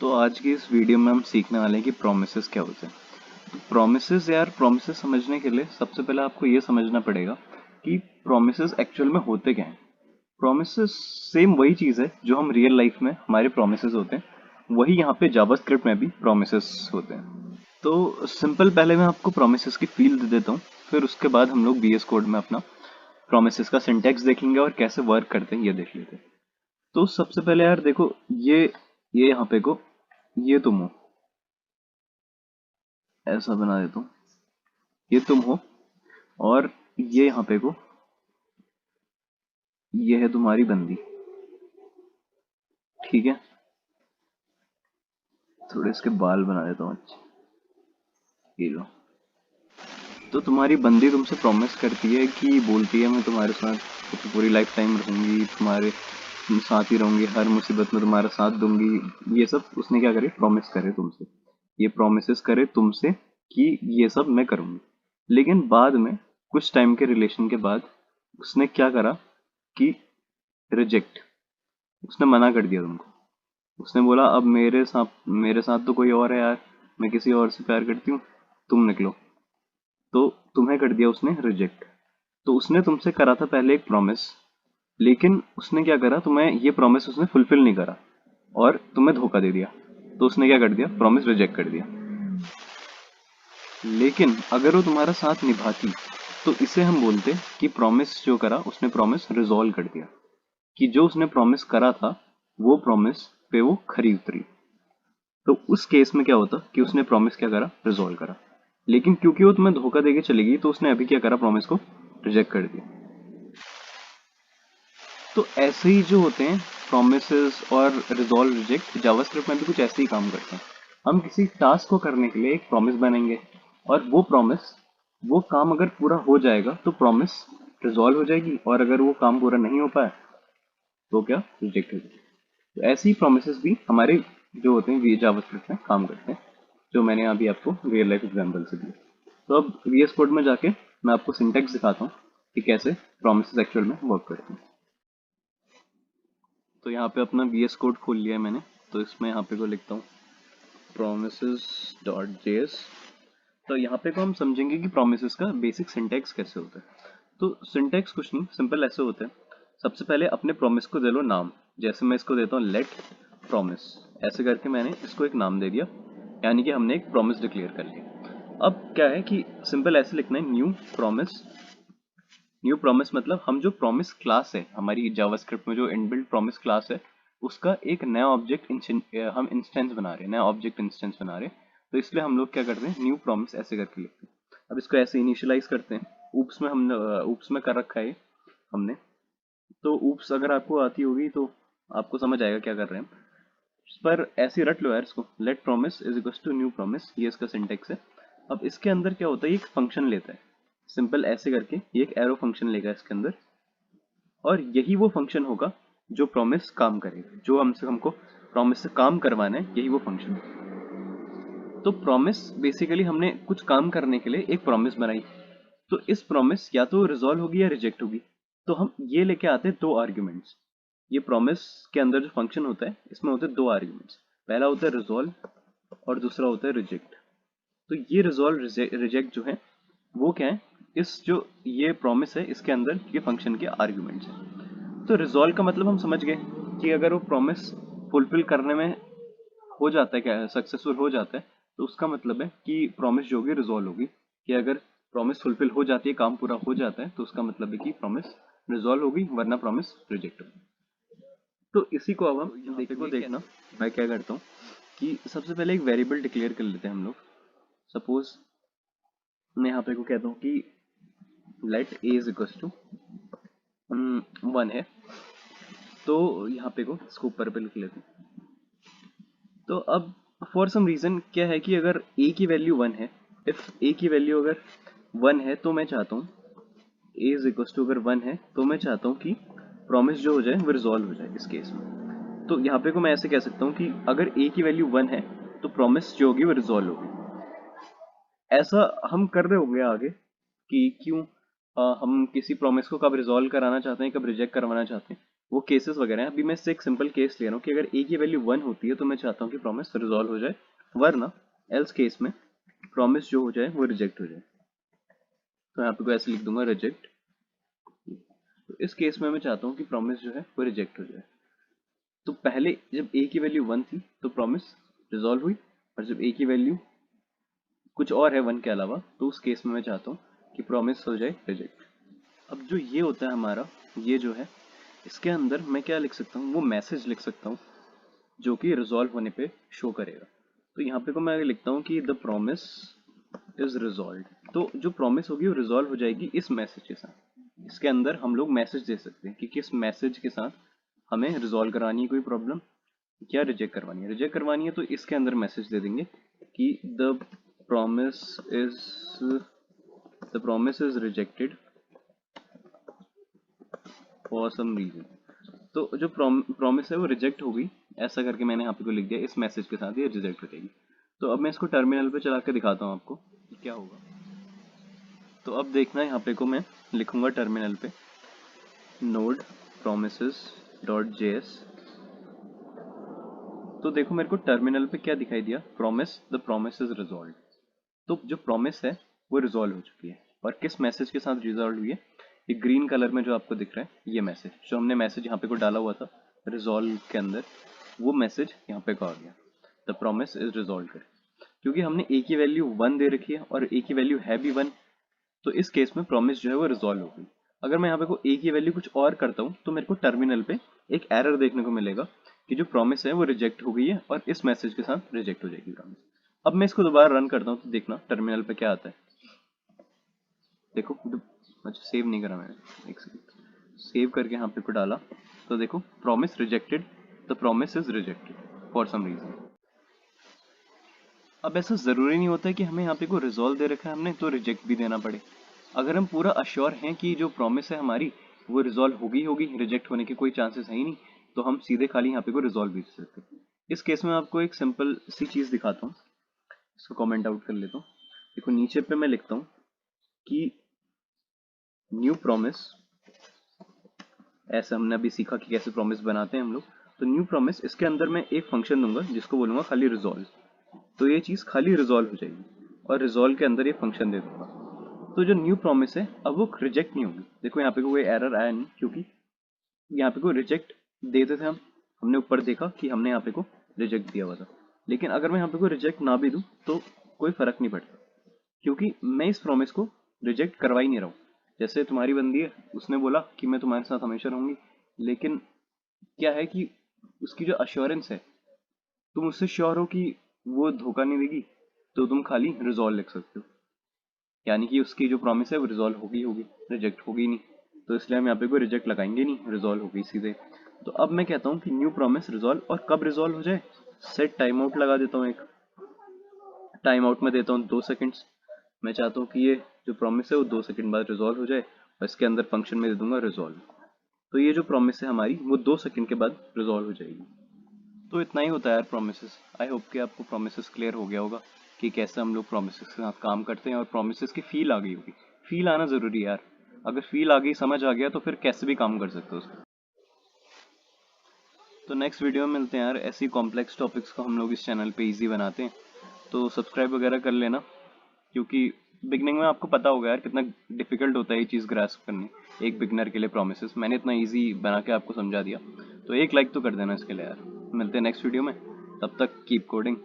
तो आज की इस वीडियो में हम सीखने वाले हैं कि प्रोमिसेस क्या होते हैं। तो प्रोमिसेस समझने के लिए सबसे पहले आपको ये समझना पड़ेगा कि प्रोमिसेस एक्चुअल में होते क्या हैं। प्रोमिसेस सेम वही चीज़ है जो हम रियल लाइफ में हमारे प्रोमिसेस होते हैं, वही यहाँ पे जावास्क्रिप्ट में भी प्रोमिसेस होते हैं। तो सिंपल पहले मैं आपको प्रोमिसेस की फील दे देता हूँ, फिर उसके बाद हम लोग VS कोड में अपना प्रोमिसेस का सिंटैक्स देखेंगे और कैसे वर्क करते हैं ये देख लेते हैं। तो सबसे पहले यार देखो, ये यहाँ पे को ये तुम हो, ऐसा बना देता हूँ। ये तुम हो और ये यहाँ पे को ये है तुम्हारी बंदी। ठीक है, थोड़े इसके बाल बना देता हूँ। अच्छा, ये लो। तो तुम्हारी बंदी तुमसे प्रॉमिस करती है कि बोलती है मैं तुम्हारे साथ पूरी लाइफ टाइम रहूंगी, तुम्हारे साथ ही रहूंगी, हर मुसीबत में तुम्हारा साथ दूंगी। ये सब उसने क्या करे, प्रॉमिस करे तुमसे, ये प्रोमिसेस करे तुमसे कि ये सब मैं करूंगी। लेकिन बाद में कुछ टाइम के रिलेशन के बाद उसने क्या करा कि रिजेक्ट, उसने मना कर दिया तुमको। उसने बोला अब मेरे साथ तो कोई और है यार, मैं किसी और से प्यार करती हूँ, तुम निकलो। तो तुम्हें कर दिया उसने रिजेक्ट। तो उसने तुमसे करा था पहले एक प्रॉमिस, लेकिन उसने क्या करा, तुम्हें ये प्रॉमिस उसने फुलफिल नहीं करा और तुम्हें धोखा दे दिया। तो उसने क्या कर दिया, प्रॉमिस रिजेक्ट कर दिया। लेकिन अगर वो तुम्हारा साथ निभाती तो इसे हम बोलते कि प्रॉमिस जो करा उसने प्रॉमिस रिजॉल्व कर दिया, कि जो उसने प्रॉमिस करा था वो प्रॉमिस पे वो खरी उतरी। तो उस केस में क्या होता कि उसने प्रॉमिस क्या करा, रिजॉल्व करा। लेकिन क्योंकि वो तुम्हें धोखा देके चली गई तो उसने अभी क्या करा, प्रॉमिस को रिजेक्ट कर दिया। तो ऐसे ही जो होते हैं प्रोमिसेस और रिजॉल्व रिजेक्ट, जावास्क्रिप्ट में भी कुछ ऐसे ही काम करते हैं। हम किसी टास्क को करने के लिए एक प्रॉमिस बनाएंगे और वो प्रॉमिस, वो काम अगर पूरा हो जाएगा तो प्रॉमिस रिजॉल्व हो जाएगी, और अगर वो काम पूरा नहीं हो पाया तो क्या, रिजेक्ट हो जाएगी। तो ऐसे ही प्रोमिसेस भी हमारे जो होते हैं वी जावास्क्रिप्ट में काम करते हैं, जो मैंने अभी आपको रियल लाइफ एग्जाम्पल से दिया। तो अब VS कोड में जाके मैं आपको सिंटेक्स दिखाता हूँ कि कैसे प्रोमिसेस एक्चुअल में वर्क करते हैं। तो यहाँ पे अपना VS कोड खोल लिया है मैंने। तो इसमें यहाँ पे को लिखता हूँ promises.js। तो यहाँ पे को हम समझेंगे कि प्रोमिसेस का बेसिक सिंटैक्स कैसे होता है। तो सिंटैक्स कुछ नहीं, सिंपल ऐसे होते हैं। सबसे पहले अपने प्रोमिस को दे लो नाम। जैसे मैं इसको देता हूँ लेट प्रोमिस, ऐसे करके मैंने इसको एक नाम दे दिया, यानी कि हमने एक प्रोमिस डिक्लेयर कर लिया। अब क्या है कि सिंपल ऐसे लिखना है, न्यू प्रोमिस। न्यू प्रॉमिस मतलब हम जो प्रॉमिस क्लास है हमारी जावास्क्रिप्ट में, जो इनबिल्ट प्रॉमिस क्लास है, उसका एक नया ऑब्जेक्ट हम इंस्टेंस बना रहे हैं, नया ऑब्जेक्ट इंस्टेंस बना रहे हैं। तो इसलिए हम लोग क्या करते हैं, न्यू प्रॉमिस ऐसे करके लिखते हैं। अब इसको ऐसे इनिशियलाइज करते हैं। ऊप्स में हमने ऊप्स में कर रखा है ये हमने। तो ऊप्स अगर आपको आती होगी तो आपको समझ आएगा क्या कर रहे हैं। पर ऐसे ही रट लो यार इसको, let promise is equal to new promise, ये इसका सिंटेक्स है। अब इसके अंदर क्या होता है, ये एक फंक्शन लेता है। सिंपल ऐसे करके ये एक एरो फंक्शन लेगा इसके अंदर, और यही वो फंक्शन होगा जो प्रॉमिस काम करेगा, जो हमको प्रॉमिस से काम करवाना है, यही वो फंक्शन है। तो प्रॉमिस बेसिकली हमने कुछ काम करने के लिए एक प्रॉमिस बनाई। तो इस प्रॉमिस या तो रिजॉल्व होगी या रिजेक्ट होगी। तो हम ये लेके आते हैं दो आर्ग्यूमेंट्स। ये प्रॉमिस के अंदर जो फंक्शन होता है इसमें होते हैं दो आर्ग्यूमेंट्स। पहला होता है रिजॉल्व और दूसरा होता है रिजेक्ट। तो ये रिजॉल्व रिजेक्ट जो है वो क्या है, इस जो ये प्रॉमिस है इसके अंदर ये फंक्शन के आर्ग्यूमेंट्स हैं। तो रिजॉल्व का मतलब हम समझ गए कि अगर वो प्रॉमिस फुलफिल करने में हो जाता है, क्या सक्सेसफुल हो जाता है, तो उसका मतलब है कि प्रॉमिस जो होगी रिजॉल्व होगी। कि अगर प्रॉमिस फुलफिल हो जाती है, काम पूरा हो जाता है, तो उसका मतलब है कि प्रॉमिस रिजॉल्व होगी, वरना प्रॉमिस रिजेक्ट होगी। तो इसी को अब हम देखना, मैं क्या करता हूँ कि सबसे पहले एक वेरिएबल डिक्लेयर कर लेते हैं हम लोग। सपोज मैं यहाँ पे को कहता हूँ कि let a is equal to 1 है। तो यहाँ पे को इसको ऊपर पे लिख लेते हैं। तो अब फॉर सम रीजन क्या है कि अगर a की वैल्यू 1 है, इफ a की वैल्यू अगर 1 है तो मैं चाहता हूँ a इज इक्वल टू, अगर 1 है तो मैं चाहता हूँ कि प्रॉमिस जो हो जाए वो रिजॉल्व हो जाए इस केस में। तो यहाँ पे को मैं ऐसे कह सकता हूँ कि अगर a की वैल्यू 1 है तो प्रॉमिस जो होगी वो रिजॉल्व होगी। ऐसा हम कर रहे होंगे आगे कि क्यों हम किसी प्रॉमिस को कब रिजॉल्व कराना चाहते हैं, कब रिजेक्ट करवाना चाहते हैं। वो केसेस वगैरह हैं। अभी मैं इससे एक सिंपल केस ले रहा हूँ कि अगर ए की वैल्यू 1 होती है तो मैं चाहता हूँ कि प्रॉमिस रिजॉल्व हो जाए, वरना एल्स केस में प्रॉमिस जो हो जाए वो रिजेक्ट हो जाए। तो यहाँ पे को ऐसे लिख दूंगा रिजेक्ट। तो इस केस में मैं चाहता हूँ कि प्रॉमिस जो है वो रिजेक्ट हो जाए। तो पहले जब ए की वैल्यू 1 थी तो प्रॉमिस रिजॉल्व हुई, और जब ए की वैल्यू कुछ और है 1 के अलावा तो उस केस में मैं चाहता हूँ कि प्रॉमिस हो जाए रिजेक्ट। अब जो ये होता है हमारा, ये जो है इसके अंदर मैं क्या लिख सकता हूँ, वो मैसेज लिख सकता हूँ जो कि रिजॉल्व होने पे शो करेगा। तो यहाँ पे को मैं लिखता हूँ कि द प्रॉमिस इज रिजॉल्व। तो जो प्रॉमिस होगी वो रिजॉल्व हो जाएगी इस मैसेज के साथ। इसके अंदर हम लोग मैसेज दे सकते हैं कि किस मैसेज के साथ हमें रिजॉल्व करवानी है कोई प्रॉब्लम, क्या रिजेक्ट करवानी है। रिजेक्ट करवानी है तो इसके अंदर मैसेज दे देंगे कि the promise is rejected for some reason. तो जो प्रॉमिस है वो रिजेक्ट हो गई, ऐसा करके मैंने यहाँ पे को लिख दिया, इस मैसेज के साथ ये रिजेक्ट हो जाएगी। तो अब मैं इसको टर्मिनल पे चला के दिखाता हूँ आपको कि क्या होगा। तो अब देखना यहाँ पे को मैं लिखूंगा टर्मिनल पे node promises डॉट js। तो देखो मेरे को टर्मिनल पे क्या दिखाई दिया, promise the promise is resolve. तो जो प्रॉमिस है वो रिजॉल्व हो चुकी है, और किस मैसेज के साथ रिजॉल्व हुई है, ये ग्रीन कलर में जो आपको दिख रहा है ये मैसेज, जो हमने मैसेज यहाँ पे को डाला हुआ था रिजॉल्व के अंदर, वो मैसेज यहाँ पे का आ गया, द प्रॉमिस इज रिजॉल्व कर। क्योंकि हमने ए की वैल्यू 1 दे रखी है और ए की वैल्यू है भी 1, तो इस केस में प्रॉमिस जो है वो रिजॉल्व हो गई। अगर मैं यहाँ पे को ए की वैल्यू कुछ और करता हूँ तो मेरे को टर्मिनल पे एक एरर देखने को मिलेगा कि जो प्रॉमिस है वो रिजेक्ट हो गई है और इस मैसेज के साथ रिजेक्ट हो जाएगी प्रॉमिस। अब मैं इसको दोबारा रन करता हूँ तो देखना टर्मिनल पे क्या आता है। देखो अच्छा सेव नहीं करा मैंने, एक सेकंड, सेव करके यहाँ पे को डाला तो देखो promise rejected, the promise is rejected for some reason. अब ऐसा जरूरी नहीं होता है कि हमें यहाँ पे को रिजॉल्व दे रखा है हमने तो रिजेक्ट भी देना पड़े। अगर हम पूरा अश्योर हैं कि जो प्रॉमिस है हमारी वो रिजॉल्व होगी, रिजेक्ट होने के कोई चांसेस है ही नहीं, तो हम सीधे खाली यहाँ पे को रिजॉल्व भी दे सकते हैं। इस केस में आपको एक सिंपल सी चीज दिखाता हूँ, इसको कमेंट आउट कर लेता हूँ। देखो नीचे पे मैं लिखता हूँ कि न्यू प्रॉमिस, ऐसा हमने अभी सीखा कि कैसे प्रॉमिस बनाते हैं हम लोग। तो न्यू प्रॉमिस, इसके अंदर मैं एक फंक्शन दूंगा जिसको बोलूंगा खाली रिजॉल्व। तो ये चीज खाली रिजॉल्व हो जाएगी और रिजॉल्व के अंदर ये फंक्शन दे दूंगा। तो जो न्यू प्रॉमिस है अब वो रिजेक्ट नहीं होगी। देखो यहाँ पे कोई एरर आया नहीं, क्योंकि यहाँ पे कोई रिजेक्ट देते थे हम, हमने ऊपर देखा कि हमने यहाँ पे को रिजेक्ट दिया हुआ था। लेकिन अगर मैं यहाँ पे को रिजेक्ट ना भी दूं तो कोई फर्क नहीं पड़ता, क्योंकि मैं इस प्रॉमिस को रिजेक्ट करवा ही नहीं रहा हूँ। जैसे तुम्हारी बंदी है, उसने बोला कि मैं तुम्हारे साथ हमेशा रहूंगी, लेकिन क्या है कि उसकी जो अश्योरेंस है, तुम उससे श्योर हो कि वो धोखा नहीं देगी, तो तुम खाली रिजॉल्व लिख सकते हो, यानी कि उसकी जो प्रॉमिस है वो रिजॉल्व होगी, रिजेक्ट होगी नहीं। तो इसलिए हम यहाँ पे कोई रिजेक्ट लगाएंगे नहीं, रिजॉल्व होगी सीधे। तो अब मैं कहता हूँ कि न्यू प्रॉमिस रिजॉल्व, और कब रिजॉल्व हो जाए, सेट टाइम आउट लगा देता हूँ। एक टाइम आउट में देता हूँ 2 सेकंड्स। मैं चाहता हूँ कि ये जो प्रॉमिस है वो 2 सेकंड बाद रिजॉल्व हो जाए, और इसके अंदर फंक्शन में दे दूंगा रिजॉल्व। तो ये जो प्रॉमिस है हमारी वो 2 सेकंड के बाद रिजॉल्व हो जाएगी। तो इतना ही होता है यार प्रोमिसेस। आई होप कि आपको प्रोमिसेस क्लियर हो गया होगा कि कैसे हम लोग प्रोमिसेस के साथ काम करते हैं, और प्रोमिसेस की फील आ गई होगी। फील आना जरूरी है यार, अगर फील आ गई, समझ आ गया, तो फिर कैसे भी काम कर सकते हो उसको। तो नेक्स्ट वीडियो में मिलते हैं यार। ऐसी कॉम्प्लेक्स टॉपिक्स को हम लोग इस चैनल पे इजी बनाते हैं, तो सब्सक्राइब वगैरह कर लेना, क्योंकि बिगनिंग में आपको पता होगा यार कितना डिफिकल्ट होता है ये चीज़ ग्रास्प करनी एक बिगनर के लिए प्रोमिसेस। मैंने इतना इजी बना के आपको समझा दिया, तो एक लाइक तो कर देना इसके लिए यार। मिलते हैं नेक्स्ट वीडियो में, तब तक कीप कोडिंग।